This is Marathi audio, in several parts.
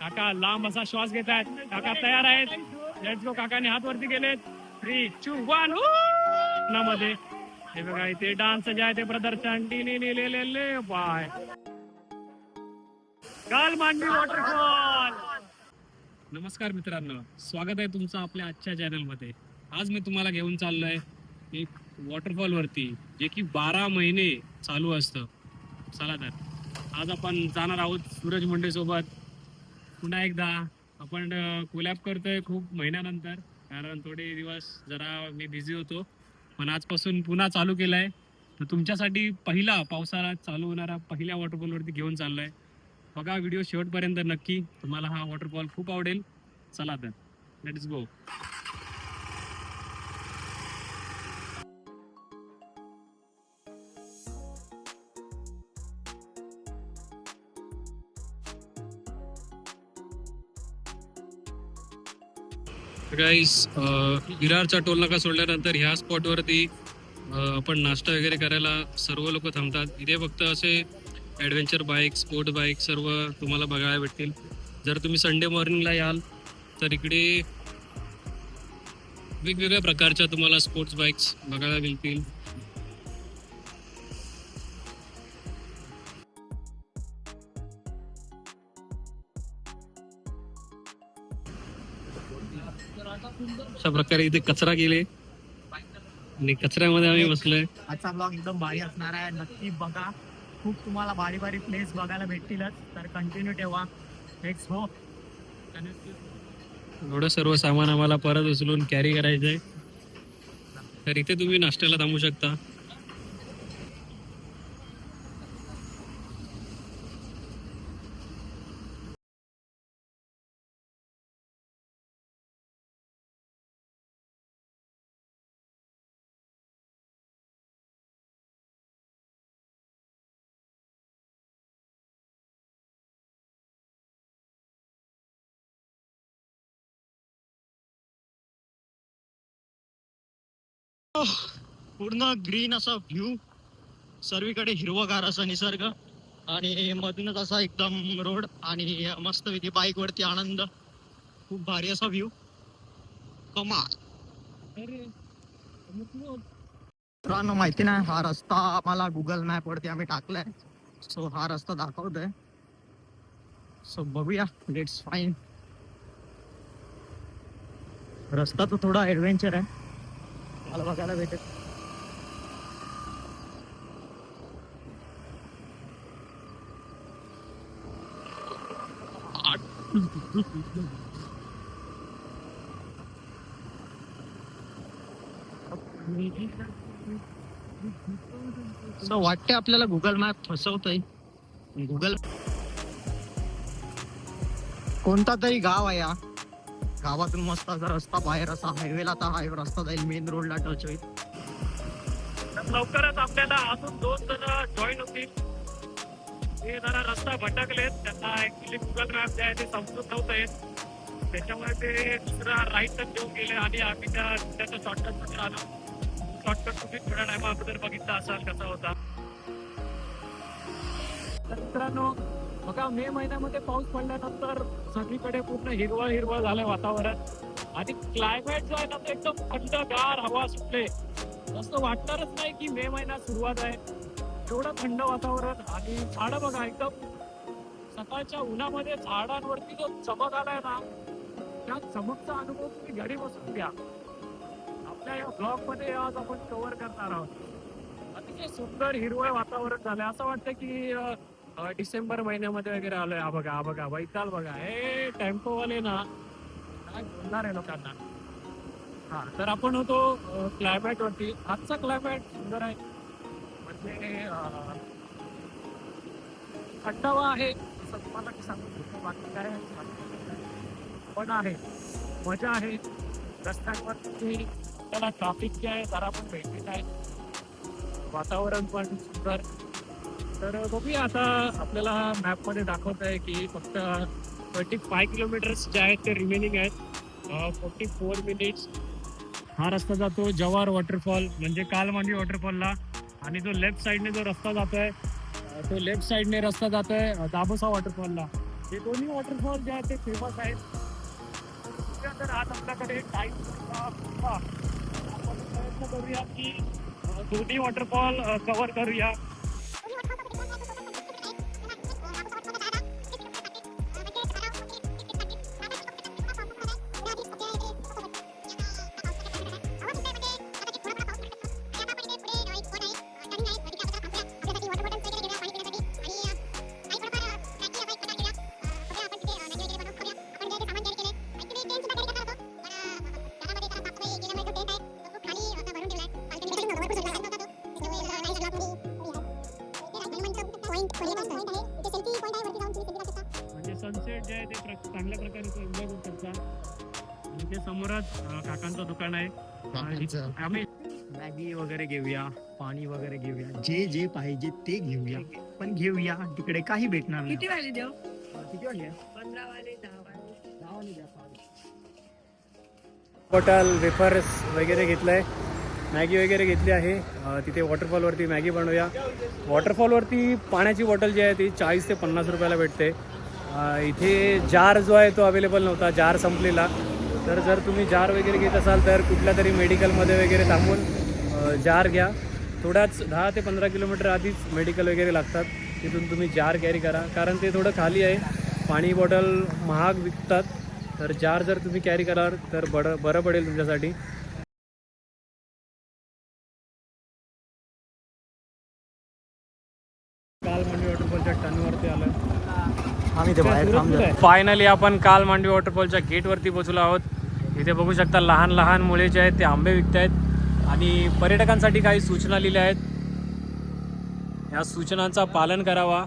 काका लांब असा श्वास घेत आहेत. काका तयार आहेत. Let's go. काकाने हात वरती केलेत. 3, 2, 1 मध्ये हे बघा इथे डान्स जे आहे ते प्रदर्शन बाय गालमांडी वॉटरफॉल. नमस्कार मित्रांनो, स्वागत आहे तुमचं आपल्या आजच्या चॅनल मध्ये. आज मी तुम्हाला घेऊन चाललोय एक वॉटरफॉल वरती जे की 12 महिने चालू असतं. चला तर आज आपण जाणार आहोत सूरज मुंडे सोबत. पुन्हा एकदा आपण कोलॅब करतोय खूप महिन्यानंतर, कारण थोडे दिवस जरा मी बिझी होतो, पण आजपासून पुन्हा चालू केलाय. तर तुमच्यासाठी पहिला पावसाळ्यात चालू होणारा पहिल्या वॉटरफॉल वरती घेऊन चाललोय. बघा व्हिडिओ शेवटपर्यंत नक्की, तुम्हाला हा वॉटरफॉल खूप आवडेल. चला तर लेट्स गो. गाईस, विरारचा टोल नाका सोडल्यानंतर ह्या स्पॉटवरती आपण नाश्ता वगैरे करायला सर्व लोक थांबतात. इथे फक्त असे ॲडव्हेंचर बाईक, स्पोर्ट बाईक सर्व तुम्हाला बघायला भेटतील. जर तुम्ही संडे मॉर्निंगला याल तर इकडे वेगवेगळ्या प्रकारच्या तुम्हाला स्पोर्ट्स बाईक्स बघायला मिळतील. अशा प्रकारे इथे कचरा केले आणि कचऱ्यामध्ये आम्ही बसलोय. आजचा ब्लॉग एकदम भारी असणार आहे, नक्की बघा. खूप तुम्हाला भारी भारी प्लेस बघायला भेटतीलच, तर कंटिन्यू ठेवा. Let's go. एवढं सर्व सामान आम्हाला परत उचलून कॅरी करायचंय. तर इथे तुम्ही नाश्त्याला थांबू शकता. पूर्ण ग्रीन असा व्ह्यू, सर्वीकडे हिरवगार असा निसर्ग आणि मधूनच असा एकदम रोड आणि मस्त पैकी बाईक वरती आनंद. खूप भारी असा व्ह्यू. कमाल. मित्रांनो, माहिती नाही हा रस्ता आम्हाला गुगल मॅप वरती आम्ही टाकलाय, सो हा रस्ता दाखवतोय. सो बघूया, लेट्स फाईन. रस्ता तर थोडा ऍडव्हेंचर आहे, मला बघायला भेटेल. सो वाटते आपल्याला गुगल मॅप फसवतोय. गुगल कोणता तरी गाव आहे, या गावातून मस्त असा रस्ता बाहेर असा हायवेला, आता हायवे रस्ता जाईल, मेन रोडला टच होईल. लवकरच आपल्याला अजून 2 जण जॉईन होतील. ते जरा रस्ता भटकलेत, त्यांना ऍक्च्युली गुगल मॅप जे आहे ते समजून नव्हतं येत, त्याच्यामुळे ते दुसरा राईटच घेऊन गेले आणि आम्ही त्याचा शॉर्टकट मध्ये आलो. शॉर्टकट तुम्ही थोड्या टाइम अगोदर बघितला असाल कसा होता. तर मित्रांनो बघा, मे महिन्यामध्ये पाऊस पडल्यानंतर सगळीकडे पूर्ण हिरवळ हिरवळ झालंय वातावरण, आणि क्लायमेट जो आहे ना तो एकदम थंडगार हवा सुटले. असं वाटणारच नाही की मे महिन्यात सुरुवात आहे. एवढं थंड वातावरण आणि झाडं बघा, एकदम सकाळच्या उन्हामध्ये झाडांवरती जो चमक आलाय ना, त्या चमकचा अनुभव तुम्ही घरी बसून घ्या. आपल्या या ब्लॉग मध्ये आज आपण कव्हर करणार आहोत. अतिशय सुंदर हिरवळ वातावरण झालंय, असं वाटतं की डिसेंबर महिन्यामध्ये वगैरे आलोय. हा बघा, हा बघा, वैताल बघा, हे टेम्पोवाले ना काय बोलणार आहे लोकांना. हा, तर आपण होतो क्लायमेट वरती. आजचा क्लायमेट सुंदर आहे, म्हणजे थंडावा आहे, असं तुम्हाला सांगू शकतो. बाकी काय पण आहे, मजा आहे. रस्त्यांवरती त्याला ट्रॅफिक जे आहे जरा पण भेटत आहे, वातावरण पण सुंदर. तर बघूया, आता आपल्याला मॅपमध्ये दाखवत आहे की फक्त 25 किलोमीटर्स जे आहेत ते रिमेनिंग आहेत. 44 मिनिट्स हा रस्ता जातो जवार वॉटरफॉल म्हणजे कालमांडी वॉटरफॉलला, आणि जो लेफ्ट साईडने जो रस्ता जातोय तो लेफ्ट साईडने रस्ता जातोय दाबोसा वॉटरफॉलला. हे दोन्ही वॉटरफॉल जे आहेत ते फेमस आहेत. तर आज आपल्याकडे टाईम आपण प्रयत्न करूया की दोन्ही वॉटरफॉल कव्हर करूया. म्हणजे सनसेट जे आहे ते चांगल्या प्रकारे एन्जॉय करू शकता. म्हणजे समोरच काकांचं दुकान आहे. आम्ही मॅगी वगैरे घेऊया, पाणी वगैरे घेऊया, जे जे पाहिजे ते घेऊया. पण घेऊया तिकडे काही भेटणार नाही. किती वाले देऊ? किती वाजले? 15 वाले 10 वाले. बॉटल वेफर्स वगैरे घेतलंय, मॅगी वगैरे घेतली आहे. तिथे वॉटरफॉलवरती मॅगी बनवूया. वॉटरफॉलवरती पाण्याची बॉटल जी आहे ती 40 ते 50 रुपयाला भेटते. इथे जार जो आहे तो अवेलेबल नव्हता, जार संपलेला. तर जर तुम्ही जार वगैरे घेत असाल तर कुठल्या तरी मेडिकलमध्ये वगैरे थांबून जार घ्या. थोड्याच 10 ते 15 किलोमीटर आधीच मेडिकल वगैरे लागतात, तिथून तुम्ही जार कॅरी करा. कारण ते थोडं खाली आहे, पाणी बॉटल महाग विकतात. तर जार जर तुम्ही कॅरी कराल तर बरं पडेल तुमच्यासाठी. कालमांडवी वॉटरफॉलच्या टर्नवरती आलं आम्ही, ते बाहेर फायनली आपण कालमांडवी वॉटरफॉलच्या गेटवरती पोहोचलो आहोत. इथे बघू शकता लहान लहान मुले जे आहेत ते आंबे विकत आहेत आणि पर्यटकांसाठी काही सूचना लिहिल्या आहेत. या सूचनांचा पालन करावा.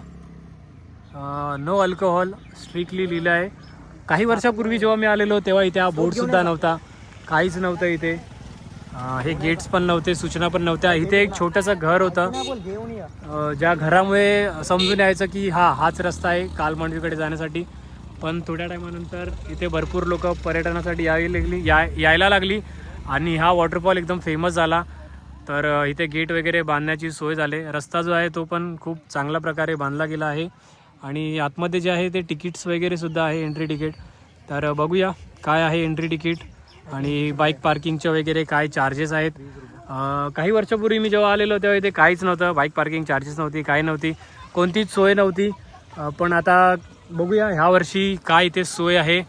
नो अल्कोहोल स्ट्रिक्टली लिहिलं आहे. काही वर्षापूर्वी जेव्हा मी आलेलो तेव्हा इथे हा बोर्डसुद्धा नव्हता, काहीच नव्हतं इथे. हे गेट्स पण नव्हते, सूचना पण नव्हत्या. इथे एक छोटंसं घर होतं, ज्या घरामुळे समजून यायचं की हाच रस्ता आहे कालमांडवीकडे जाण्यासाठी. पण थोड्या टायमानंतर इथे भरपूर लोक पर्यटनासाठी यायला लागली आणि हा वॉटरफॉल एकदम फेमस झाला. तर इथे गेट वगैरे बांधण्याची सोय झाली. रस्ता जो आहे तो पण खूप चांगल्या प्रकारे बांधला गेला आहे आणि आतमध्ये जे आहे ते तिकीट्स वगैरे सुद्धा आहे, एंट्री तिकीट. तर बघूया काय आहे एंट्री तिकीट आणि बाईक पार्किंगचे वगैरे काय चार्जेस आहेत. काही वर्षापूर्वी मी जेव्हा आलेलो तेव्हा इथे काहीच नव्हतं, बाईक पार्किंग चार्जेस नव्हती, काही नव्हती, कोणतीच सोय नव्हती. पण आता बघूया ह्या वर्षी काय इथे सोय आहे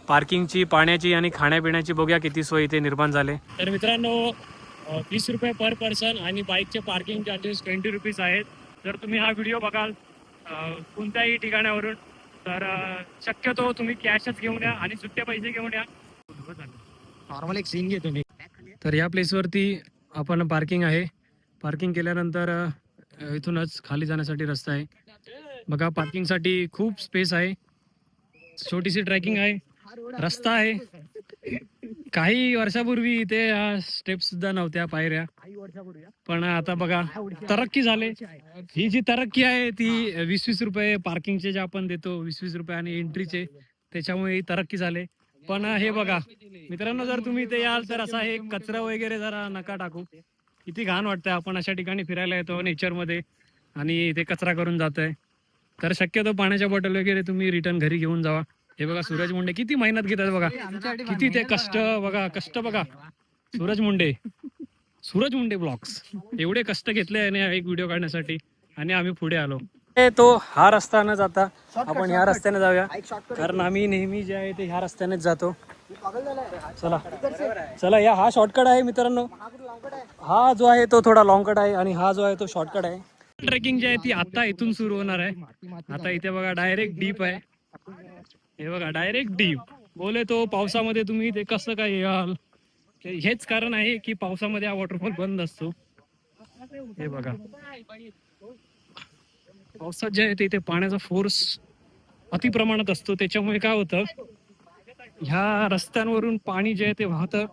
पार्किंगची, पाण्याची आणि खाण्यापिण्याची. बघूया किती सोय इथे निर्माण झाले. तर मित्रांनो 20 रुपये पर पर्सन आणि बाईकचे पार्किंग चार्जेस 20 रुपीज आहेत. जर तुम्ही हा व्हिडिओ बघाल कोणत्याही ठिकाणावरून तर शक्यतो तुम्ही कॅशच घेऊन या आणि सुट्टे पैसे घेऊन या. नॉर्मल एक सीन घेतो मी. तर या प्लेसवरती आपण पार्किंग आहे. पार्किंग केल्यानंतर इथूनच खाली जाण्यासाठी रस्ता आहे. बघा पार्किंगसाठी खूप स्पेस आहे, छोटीशी ट्रॅकिंग आहे, रस्ता आहे. काही वर्षापूर्वी इथे स्टेप सुद्धा नव्हत्या, पायऱ्या. पण आता बघा तरक्की झाले. ही जी तरक्की आहे ती 20-20 रुपये पार्किंगचे जे आपण देतो, 20-20 रुपये आणि एंट्रीचे, त्याच्यामुळे ही तरक्की झाले. पण हे बघा मित्रांनो, जर तुम्ही इथे याल तर असा हे कचरा वगैरे जरा नका टाकू. किती घाण वाटतंय. आपण अशा ठिकाणी फिरायला येतो नेचरमध्ये आणि इथे कचरा करून जातोय. तर शक्यतो पाण्याच्या बॉटल वगैरे तुम्ही रिटर्न घरी घेऊन जावा. हे बघा सूरज मुंडे किती मेहनत घेतात बघा, किती ते कष्ट बघा, कष्ट बघा. सूरज मुंडे ब्लॉग्स एवढे कष्ट घेतले आणि एक व्हिडिओ काढण्यासाठी आणि आम्ही पुढे आलो. तो हा रस्ता न जाता आपण ह्या रस्त्याने जाऊया, कारण आम्ही नेहमी जे आहे ते ह्या रस्त्यानेच जातो. चला चला, हा शॉर्टकट आहे मित्रांनो. हा जो आहे तो थोडा लॉंग कट आहे आणि हा जो आहे तो शॉर्टकट आहे. ट्रेकिंग जी आहे ती आता इथून सुरू होणार आहे. आता इथे बघा डायरेक्ट डीप आहे. हे बघा डायरेक्ट डीप. बोले तो पावसामध्ये तुम्ही ते कसं काय याल, हेच कारण आहे की पावसामध्ये हा वॉटरफॉल बंद असतो. हे बघा पावसात जे आहे ते पाण्याचा फोर्स अति प्रमाणात असतो. त्याच्यामुळे काय होतं, ह्या रस्त्यांवरून पाणी जे आहे ते वाहतं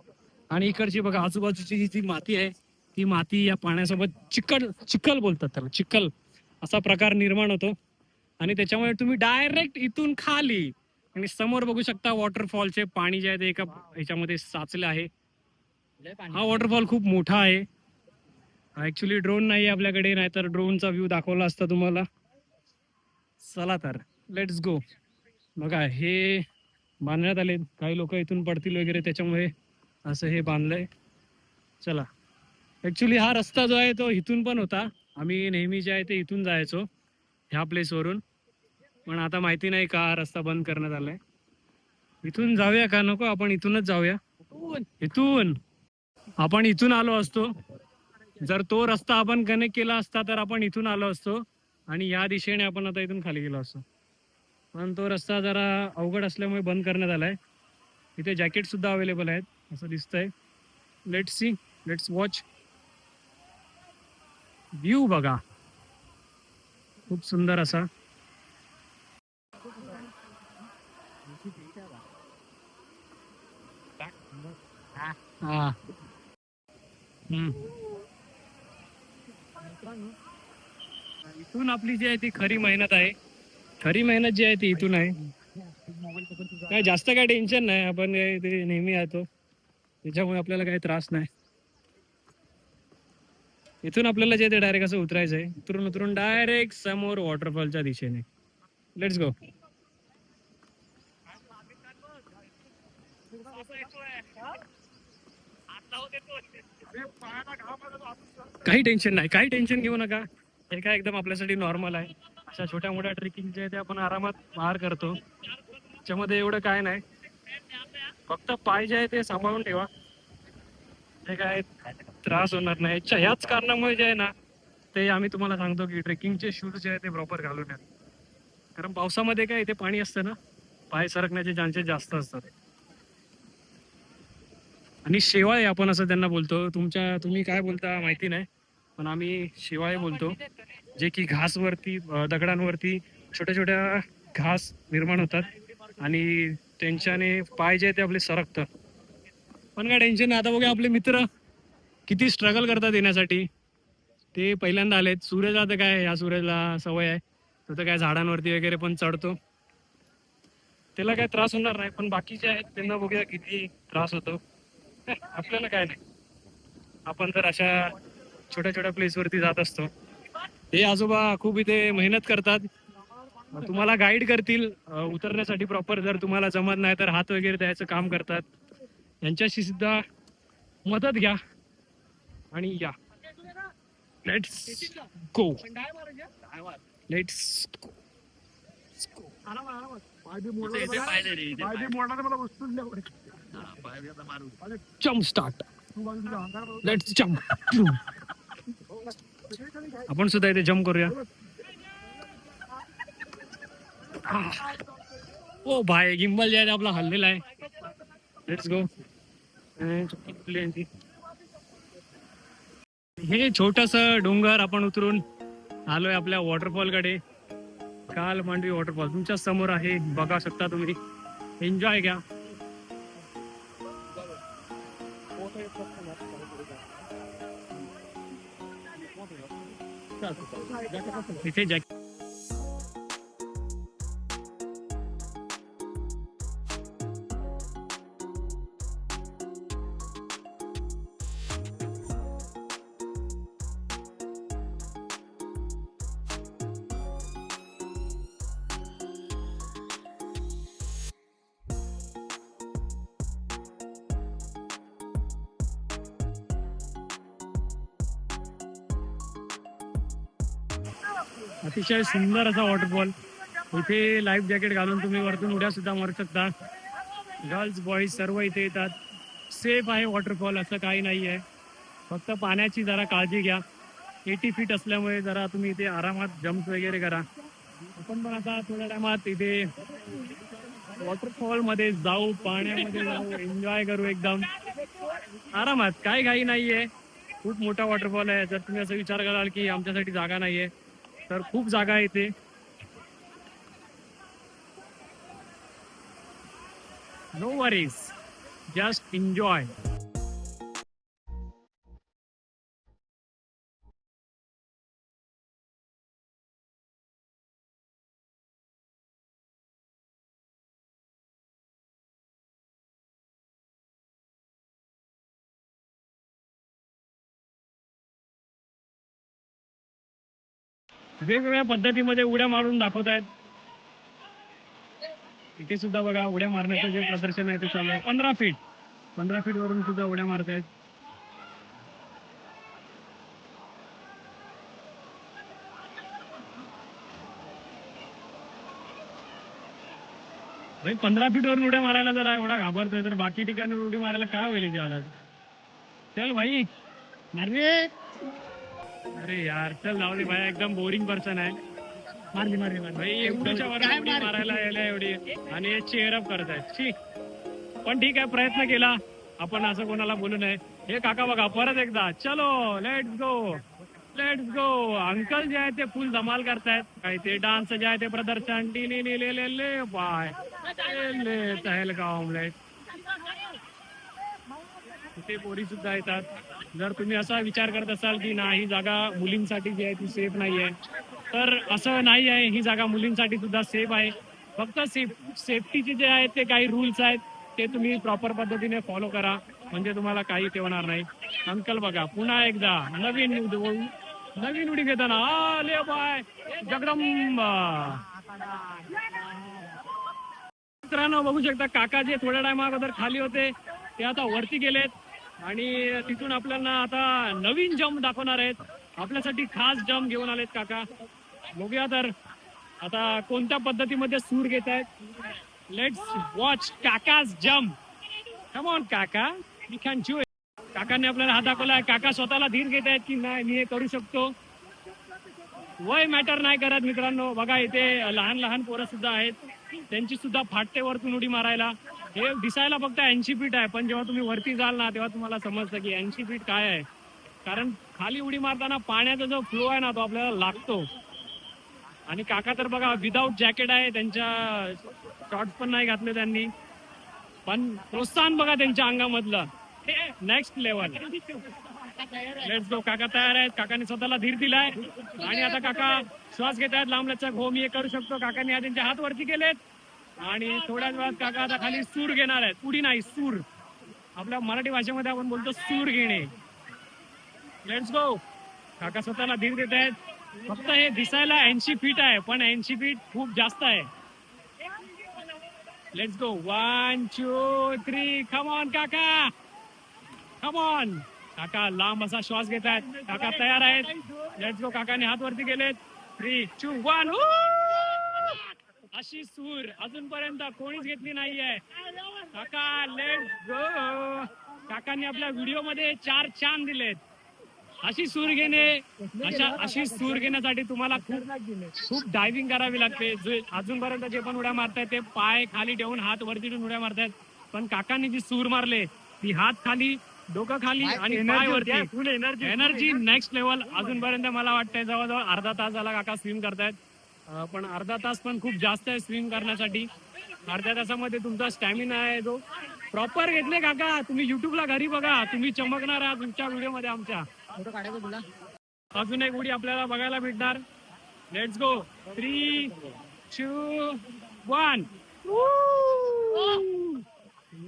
आणि इकडची बघा आजूबाजूची जी माती आहे ती माती या पाण्यासोबत चिखल बोलतात त्याला, चिखल असा प्रकार निर्माण होतो. आणि त्याच्यामुळे तुम्ही डायरेक्ट इथून खाली आणि समोर बघू शकता वॉटरफॉलचे पाणी जे आहे ते एका ह्याच्यामध्ये साचले आहे. हा वॉटरफॉल खूप मोठा आहे. ऍक्च्युली ड्रोन नाही आपल्याकडे, नाहीतर ड्रोनचा व्ह्यू दाखवला असता तुम्हाला. चला तर लेट्स गो. बघा हे बांधण्यात आले, काही लोक इथून पडतील वगैरे त्याच्यामुळे असं हे बांधलंय. चला, ऍक्च्युली हा रस्ता जो आहे तो इथून पण होता, आम्ही नेहमी जे आहे ते इथून जायचो ह्या प्लेसवरून. पण आता माहिती नाही का हा रस्ता बंद करण्यात आलाय. इथून जाऊया का नको, आपण इथूनच जाऊया. इथून आपण इथून आलो असतो, जर तो रस्ता आपण कनेक्ट केला असता तर आपण इथून आलो असतो आणि या दिशेने आपण आता इथून खाली गेलो असतो. पण तो रस्ता जरा अवघड असल्यामुळे बंद करण्यात आलाय. इथे जॅकेट सुद्धा अवेलेबल आहेत असं दिसतंय. Let's see, let's watch. View बघा, खूप सुंदर असा. हा. हम्म. इथून आपली जी आहे ती खरी मेहनत आहे. खरी मेहनत जी आहे ती इथून आहे. काय जास्त काय टेन्शन नाही, आपण ते नेहमी येतो त्याच्यामुळे आपल्याला काही त्रास नाही. इथून आपल्याला जे ते डायरेक्ट असं उतरायचं आहे. उतरून उतरून डायरेक्ट समोर वॉटरफॉलच्या दिशेने. Let's go. काही टेन्शन नाही, काही टेन्शन घेऊ नका. हे काय एकदम आपल्यासाठी नॉर्मल आहे. अशा छोट्या मोठ्या ट्रेकिंग जे आहे ते आपण आरामात पार करतो. त्याच्यामध्ये एवढं काय नाही, फक्त पाय जे आहे ते सांभाळून ठेवा. हे काय त्रास होणार नाही. ह्याच कारणामुळे जे आहे ना, ते आम्ही तुम्हाला सांगतो की ट्रेकिंगचे शूज जे आहे ते प्रॉपर घालून या. कारण पावसामध्ये काय इथे पाणी असतं ना, पाय सरकण्याचे चान्सेस जास्त असतात. आणि शेवाळे आपण असं त्यांना बोलतो. तुम्ही काय बोलता माहिती नाही, पण आम्ही शेवाळे बोलतो. जे की घासवरती दगडांवरती छोट्या छोट्या घास निर्माण होतात आणि त्यांच्याने पाय जे आहे ते आपले सरकतात. पण काय टेन्शन नाही. आता बघा आपले मित्र किती स्ट्रगल करतात येण्यासाठी. ते पहिल्यांदा आलेत. सूरजला तर काय, या सूरजला सवय आहे, तो तर काय झाडांवरती वगैरे पण चढतो, त्याला काय त्रास होणार नाही. पण बाकीचे आहेत त्यांना बघूया किती त्रास होतो. आपल्याला काय नाही, आपण तर अशा छोट्या छोट्या प्लेस वरती जात असतो. हे आजोबा खूप इथे मेहनत करतात, तुम्हाला गाईड करतील उतरण्यासाठी प्रॉपर. जर तुम्हाला जमत नाही तर हात वगैरे द्यायचं काम करतात. यांच्याशी सुद्धा मदत घ्या आणि या. Let's go, let's go. Jump start, let's jump. आपण सुद्धा इथे जम्प करूया. ओ भाई, गिंबल जे आहे आपला हल्लेला आहे. Let's go. हे छोटस डोंगर आपण उतरून आलोय आपल्या वॉटरफॉल कडे. काल मांडवी वॉटरफॉल तुमच्या समोर आहे, बघा शकता तुम्ही. एन्जॉय घ्या. इथे जॅक अतिशय सुंदर असा वॉटरफॉल. इथे लाईफ जॅकेट घालून तुम्ही वरतून उड्या सुद्धा मारू शकता. गर्ल्स बॉईज सर्व इथे येतात. सेफ आहे वॉटरफॉल, असं काही नाही आहे. फक्त पाण्याची जरा काळजी घ्या. 80 फीट असल्यामुळे जरा तुम्ही इथे आरामात जम्प वगैरे करा. आपण पण आता थोड्या टायमात इथे वॉटरफॉल मध्ये जाऊ, पाण्यामध्ये जाऊ, एन्जॉय करू एकदम आरामात. काही घाई नाहीये. खूप मोठा वॉटरफॉल आहे. जर तुम्ही असं विचार कराल की आमच्यासाठी जागा नाहीये, तर खूप जागा आहे इथे. No worries, just enjoy. वेगवेगळ्या पद्धतीमध्ये उड्या मारून दाखवत आहेत. इथे सुद्धा बघा उड्या मारण्याचं जे प्रदर्शन आहे ते चालू आहे. 15 फीट वरून सुद्धा उड्या मारतायत. भाई 15 फीट वरून उड्या मारायला जरा एवढा घाबरतोय तर बाकी ठिकाणी उडी मारायला काय होईल इथे आला. चल भाई मार रे. अरे यार चल जाऊ दे भाई, एकदम बोरिंग पर्सन आहे. मारली भाई एवढीच्या वर उडी मारायला यायला एवढी आणि चेअर अप करत आहेत. छी. पण ठीक आहे, प्रयत्न केला आपण, असं कोणाला बोलू नये. हे काका बघा परत एकदा, चलो लेट्स गो. अंकल जे आहे ते फुल धमाल करतायत. काही ते डान्स जे आहे ते प्रदर्शन ले बाय ले तहल का ऑमलेट. तिथे पोरी सुद्धा येतात. जर तुम्ही असा विचार करत असाल की नाही ही जागा मुलींसाठी जी आहे ती सेफ नाहीये, तर असं नाही आहे. ही जागा मुलींसाठी सुद्धा सेफ आहे. फक्त सेफ्टीचे जे आहेत ते काही रूल्स आहेत ते तुम्ही प्रॉपर पद्धतीने फॉलो करा, म्हणजे तुम्हाला काही ठेवणार नाही. अंकल बघा पुन्हा एकदा नवीन उडी घेताना आले बाय जगदंबा. मित्रांनो बघू शकता काका जे थोड्या टाइम अगोदर खाली होते ते आता वरती गेलेत आणि तिथून आपल्याला आता नवीन जम्प दाखवणार आहेत. आपल्यासाठी खास जम्प घेऊन आलेत काका. बघूया तर आता कोणत्या पद्धतीमध्ये सूर घेत आहेत. Let's watch Kaka's jump. Come on Kaka, you can do it. काकांनी आपल्याला हात दाखवलाय. काका स्वतःला धीर घेत आहेत की नाही मी हे करू शकतो. वय मॅटर नाही करत मित्रांनो. बघा इथे लहान पोरं सुद्धा आहेत, त्यांची सुद्धा फाटते वरतून उडी मारायला. हे दिसायला फक्त 80 फीट आहे, पण जेव्हा तुम्ही वरती जाल ना तेव्हा तुम्हाला समजतं की 80 फीट काय आहे. कारण खाली उडी मारताना पाण्याचा जो फ्लो आहे ना तो आपल्याला लागतो. आणि काका तर बघा विदाऊट जॅकेट आहे, त्यांच्या शॉर्ट्स पण नाही घातले त्यांनी, पण प्रोत्साहन बघा त्यांच्या अंगामधलं नेक्स्ट लेवल. Let's go. काका तयार आहेत. काकाने स्वतःला धीर दिलाय आणि आता काका श्वास घेत आहेत लांबलचक. हो मी हे करू शकतो. काकांनी त्यांचे हात वरती केलेत आणि थोड्याच वेळात काका आता खाली सूर घेणार आहेत. उडी नाही, सूर. आपल्या मराठी भाषेमध्ये आपण बोलतो सूर घेणे. Let's go. काका स्वतःला धीर देत आहेत. फक्त हे दिसायला 80 फीट आहे, पण 80 फीट खूप जास्त आहे. Let's go. 1 2 3 कम ऑन काका, कम ऑन. काका लांब असा श्वास घेत आहेत. काका तयार आहेत. Let's go. काकाने हात वरती गेलेत. 3 2 1. अशी सूर अजूनपर्यंत कोणीच घेतली नाहीये. काका लेट्स गो. काकांनी आपल्या व्हिडिओ मध्ये 4 चांद दिलेत. अशी सूर घेण्यासाठी तुम्हाला खूप डायव्हिंग करावी लागते. अजूनपर्यंत जे पण उड्या मारतायत ते पाय खाली ठेवून हात वरती ठेवून उड्या मारतायत, पण काकांनी जी सूर मारले ती हात खाली, डोकं खाली आणि पाय वरती. फुल एनर्जी नेक्स्ट लेवल. अजूनपर्यंत मला वाटतंय जवळजवळ अर्धा तास झाला काका स्विम करतायत, पण अर्धा तास पण खूप जास्त आहे स्विम करण्यासाठी. अर्ध्या तासामध्ये तुमचा स्टॅमिना आहे जो प्रॉपर घेतले काका. तुम्ही युट्यूबला घरी बघा, तुम्ही चमकणार आहात तुमच्या व्हिडिओ मध्ये आमच्या. अजून एक उडी आपल्याला बघायला भेटणार. Let's go. 3 2 1.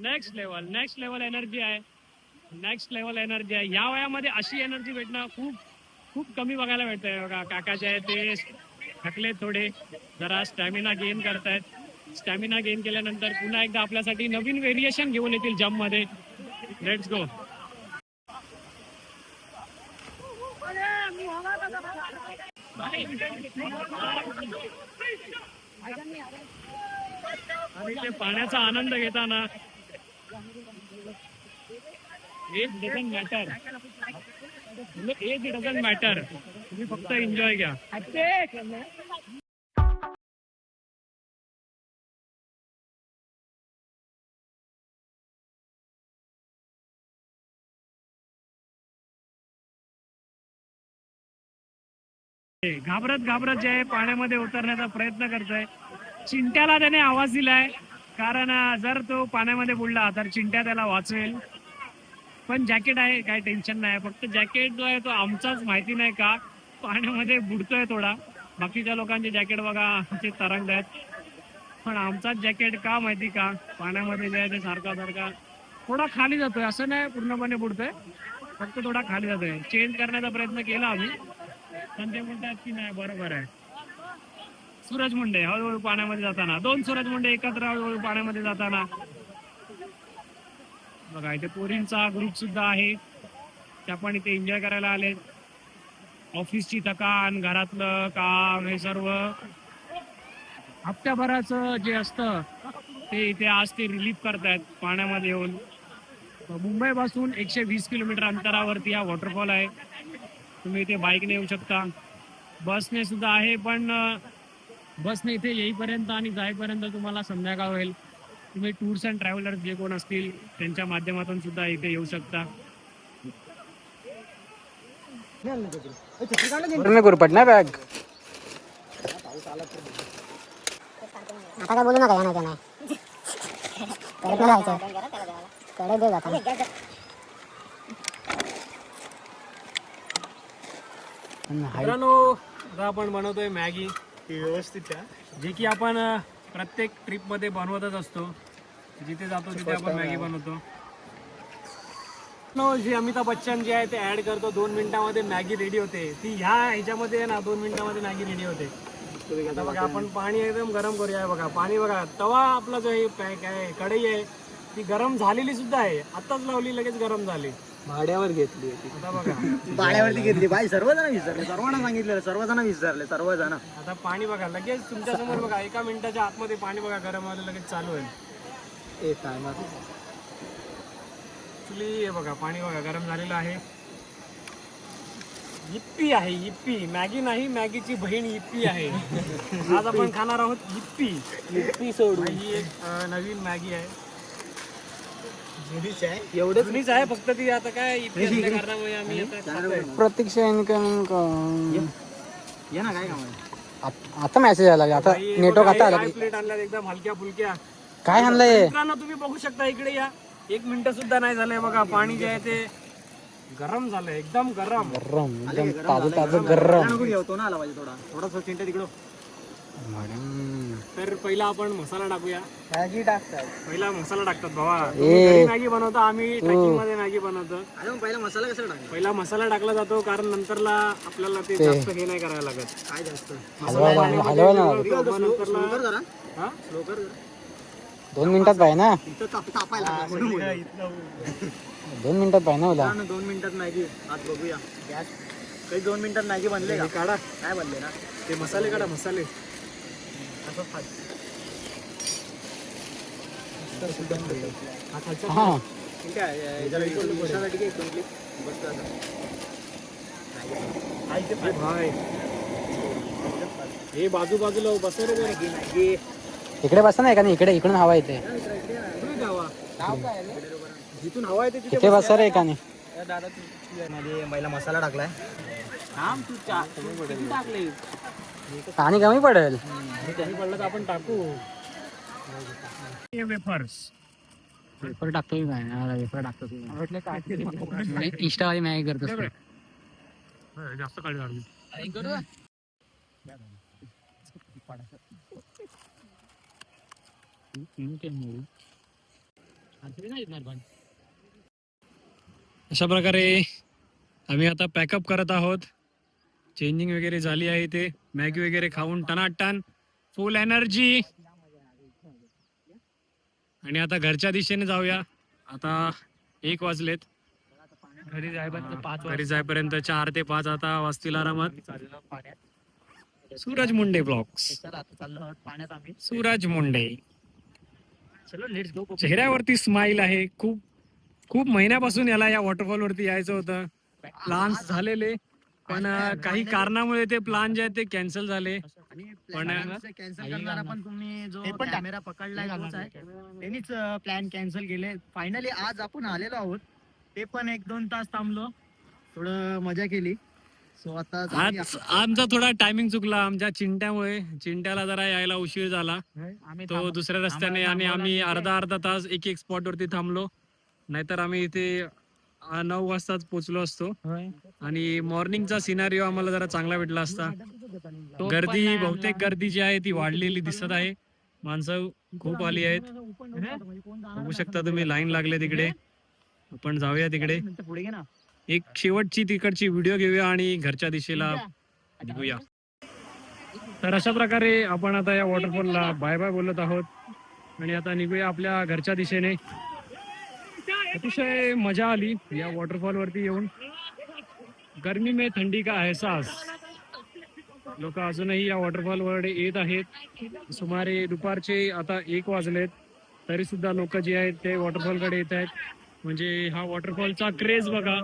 Next level energy आहे. या वयामध्ये अशी एनर्जी भेटणं खूप कमी बघायला भेटतंय. बघा काकाचे आहे ते थकले थोडे, जरा स्टॅमिना गेन करतायत. स्टॅमिना गेन केल्यानंतर पुन्हा एकदा आपल्यासाठी नवीन व्हेरिएशन घेऊन येतील जम्प मध्ये. Let's go. आणि ते पाण्याचा आनंद घेताना एज डझंट मॅटर. तुम्ही फक्त एन्जॉय घ्या. घाबरत जे आहे पाण्यामध्ये उतरण्याचा प्रयत्न करतोय. चिंट्याला त्याने आवाज दिलाय, कारण जर तो पाण्यामध्ये बुडला तर चिंट्या त्याला वाचवेल. पण जॅकेट आहे, काही टेन्शन नाही. फक्त जॅकेट जो आहे तो आमचाच माहिती नाही का पाण्यामध्ये बुडतोय थोडा. बाकीच्या लोकांचे जॅकेट बघा ते तरंग आहेत, पण आमचाच जॅकेट का माहिती का पाण्यामध्ये जे आहे ते सारखा थोडा खाली जातोय. असं नाही पूर्णपणे बुडतोय, फक्त थोडा खाली जातोय. चेंज करण्याचा प्रयत्न केला आम्ही, पण ते म्हणतात की नाही बरोबर आहे. सूरज मुंडे हळूहळू पाण्यामध्ये जाताना, 2 सूरज मुंडे एकत्र हळूहळू पाण्यामध्ये जाताना. बघा इथे पोरींचा ग्रुप सुद्धा आहे, त्या पण इथे एन्जॉय करायला आले. ऑफिसची थकान, घरातलं काम, हे सर्व हप्त्याभराचं जे असतं ते इथे आज ते रिलीफ करतायत पाण्यामध्ये येऊन. मुंबई पासून 120 किलोमीटर अंतरावरती हा वॉटरफॉल आहे. तुम्ही इथे बाईकने येऊ शकता, बसने सुद्धा आहे, पण बसने इथे येईपर्यंत आणि जाईपर्यंत तुम्हाला संध्याकाळ होईल. तुम्ही टूर्स अँड ट्रॅव्हलर्स जे कोण असतील त्यांच्या माध्यमातून सुद्धा इथे येऊ शकता. गुरपट ना बॅग आता काय बोलू नका नाही नाही कडे नाही जायचं कडे दे जाता मित्रांनो, आता आपण बनवतोय मॅगी व्यवस्थित, जे की आपण प्रत्येक ट्रिप मध्ये बनवतच असतो. जिथे जातो तिथे आपण मॅगी बनवतो. जे अमिताभ बच्चन जे आहे ते ऍड करतो, 2 मिनिटांमध्ये मॅगी रेडी होते. ती ह्या ह्याच्यामध्ये आहे ना 2 मिनिटांमध्ये मॅगी रेडी होते. आता बघा आपण पाणी एकदम गरम करूया. बघा पाणी, बघा तवा आपला जो आहे काय कढई आहे ती गरम झालेली सुद्धा आहे. आताच लावली, लगेच गरम झाली. भाड्यावर घेतली आता बघा भाड्यावरती घेतली बाई. सर्वजण विसरले, सर्वांना सांगितलेलं, सर्वजण विसरले, सर्वजण. आता पाणी बघा लगेच तुमच्या समोर बघा, 1 मिनिटाच्या आतमध्ये पाणी बघा गरम व्हायला लगेच चालू आहे. ऍक्च्युली हे बघा पाणी बघा गरम झालेलं आहे. yippee आहे, yippee. मॅगी नाही, मॅगीची बहीण yippee आहे. आज आपण खाणार आहोत yippee सोडून. ही एक नवीन मॅगी आहे, जुनीच आहे, फक्त ती आता काय yippee असल्या कारणामुळे आम्ही आता खातोय. प्रतीक्षा इन्कमिंग ये ना. काय काम आता मेसेज आला, आता नेटवर्क आता आला. प्लेट आणल्यात एकदम हलक्या फुलक्या. काय आणलंय मित्रांनो तुम्ही बघू शकता, इकडे या. 1 मिनिट सुद्धा नाही झालंय बघा, पाणी जे आहे ते गरम झालंय, एकदम गरम. गरम, एकदम ताजं ताजं गरम. घेतो ना आला पाहिजे थोडा चिंता तिकडं. तर पहिला आपण मसाला टाकूया. मॅगी टाकतात पहिला मसाला टाकतात बाबा. घरी मॅगी बनवतो, आम्ही ट्रॅकिंग मध्ये मॅगी बनवतो. पहिला मसाला कसा टाकायचा? पहिला मसाला टाकला जातो, कारण नंतरला आपल्याला ते जास्त हे नाही करायला लागत. काय जास्त हलवा नंतरला हा? 2 मिनिटात पाहिजे ना, इथं तापायला 2 मिनिटात पाहिजे ना मला. 2 मिनिटात मॅगी. आज बघूया गॅस काही 2 मिनिटात मॅगी बनले का? काढा काय बनले ना ते मसाले, काढा मसाले. हा भाई हे बाजूला बस रे मॅगी. इकडे बसा ना, एकाने इकडे, इकडून हवा येते. जिथून हवा येते इथे बसा रे एकाने. दादा मध्ये पहिला मसाला टाकलाय. पाणी कमी पडेल. कमी पडलं तर आपण टाकू. वेफर्स वेफर टाकतो मी, काय वेफर टाकतो इंस्टावाली मॅगी करतो. जास्त काळजी लागली. अशा प्रकारे आम्ही आता पॅकअप करत आहोत. चेंजिंग वगैरे झाली आहे. ते मॅगी वगैरे खाऊन टनाटन फुल एनर्जी. आणि आता घरच्या दिशेने जाऊया. आता 1 वाजलेत. घरी जाईपर्यंत 4 ते 5 आता वाजतील आरामात. सूरज मुंडे ब्लॉग्स, सूरज मुंडे. चेहऱ्यावरती स्माइल आहे. खूप महिन्यापासून याला या वॉटरफॉल वरती यायचं होतं. प्लान्स झालेले, पण काही कारणामुळे ते प्लान जे आहेत ते कॅन्सल झाले. पण कॅन्सल करणारा पण तुम्ही जो कॅमेरा पकडलाय त्यांनीच प्लॅन कॅन्सल केले. फायनली आज आपण आलेलो आहोत. ते पण 1-2 तास थांबलो, थोडं मजा केली. सो आता आज आमचा थोडा टायमिंग चुकला आमच्या चिंट्यामुळे. चिंट्याला जरा यायला उशीर झाला, तो दुसऱ्या रस्त्याने, आणि आम्ही अर्धा तास एक स्पॉट वरती थांबलो. नाहीतर आम्ही इथे 9 वाजताच पोहोचलो असतो. आणि मॉर्निंगचा सिनारिओ आम्हाला जरा चांगला भेटला असता. गर्दी, बहुतेक गर्दी जी आहे ती वाढलेली दिसत आहे. माणसं खूप आली आहेत. बघू शकता तुम्ही, लाईन लागले तिकडे. आपण जाऊया तिकडे, एक शेवटची तिकडची व्हिडिओ घेऊया आणि घरच्या दिशेला निघूया. तर अशा प्रकारे आपण आता या वॉटरफॉलला बाय बाय बोलत आहोत आणि आता निघूया आपल्या घरच्या दिशेने. अतिशय मजा आली या वॉटरफॉल वरती येऊन. गर्मी में थंडी का एहसास. लोक अजूनही या वॉटरफॉल वर येत आहेत. सुमारे दुपारचे आता 1 वाजलेत तरी सुद्धा लोक जे आहेत ते वॉटरफॉल कडे येत आहेत. म्हणजे हा वॉटरफॉलचा क्रेज बघा.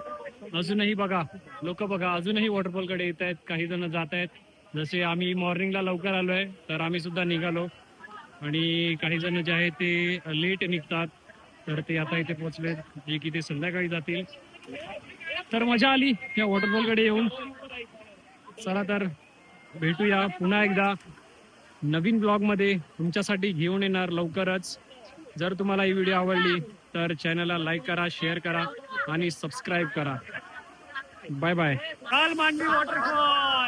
अजूनही बघा लोक बघा अजूनही वॉटरफॉल कडे येत आहेत. काही जण जात आहेत. जसे आम्ही मॉर्निंगला लवकर आलोय तर आम्ही सुद्धा निघालो आणि काही जण जे आहेत ते लेट निघतात तर ते आता इथे पोहोचलेत जे की ते संध्याकाळी जातील. तर मजा आली या वॉटरफॉल कडे येऊन. चला तर भेटूया पुन्हा एकदा नवीन ब्लॉग मध्ये तुमच्यासाठी घेऊन येणार लवकरच. जर तुम्हाला ही व्हिडिओ आवडली तर चॅनलला लाईक करा, शेअर करा आणि सबस्क्राईब करा. Bye bye. काल मांडवी वॉटरफॉल.